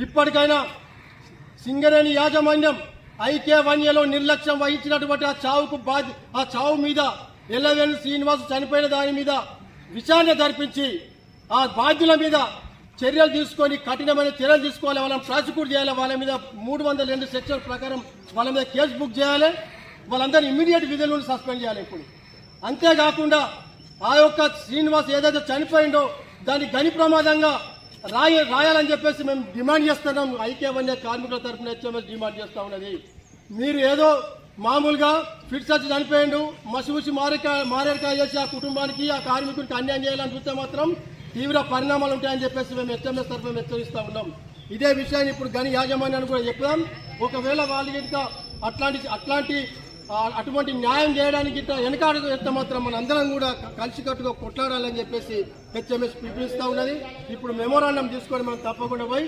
ఇప్పటికైనా సింగరేణి యాజమాన్యం ఐకే1ఏలో నిర్లక్ష్యం వహించినటువంటి ఆ చావు మీద ఎల్లవేణి శ్రీనివాస్ చనిపోయిన దాని మీద విచారణ జరిపించి ఆ బాధ్యుల మీద చర్యలు తీసుకొని కఠినమైన చర్యలు తీసుకోవాలి. వాళ్ళని ప్రాసిక్యూట్ చేయాలి. వాళ్ళ మీద 302 సెక్షన్ ప్రకారం వాళ్ళ మీద కేసు బుక్ చేయాలి. వాళ్ళందరినీ ఇమ్మీడియట్ విధుల నుండి సస్పెండ్ చేయాలి. ఇప్పుడు అంతేకాకుండా ఆ యొక్క శ్రీనివాస్ ఏదైతే చనిపోయిందో దాన్ని గని ప్రమాదంగా రాయాలని చెప్పేసి మేము డిమాండ్ చేస్తున్నాం. ఐకే1ఏ కార్మికుల తరఫున హెచ్ఎంఎస్ డిమాండ్ చేస్తూ ఉన్నది. మీరు ఏదో మామూలుగా ఫిట్స్ వచ్చి చనిపోయిండు మసిమూసి మారేడుకాయ చేసి ఆ కుటుంబానికి ఆ కార్మికుడికి అన్యాయం చేయాలని చూస్తే మాత్రం తీవ్ర పరిణామాలు ఉంటాయని చెప్పేసి మేము హెచ్ఎంఎస్ తరఫున హెచ్చరిస్తూ ఉన్నాం. ఇదే విషయాన్ని ఇప్పుడు గని యాజమాన్యాన్ని కూడా చెప్తాం. ఒకవేళ వాళ్ళు ఇంకా అటువంటి న్యాయం చేయడానికి వెనకాడదు ఎంత మాత్రం మన అందరం కూడా కలిసికట్టుగా కొట్లాడాలని చెప్పేసి హెచ్ఎంఎస్ పిలుపునిస్తూ ఉన్నది. ఇప్పుడు మెమోరాండం తీసుకొని మనం తప్పకుండా పోయి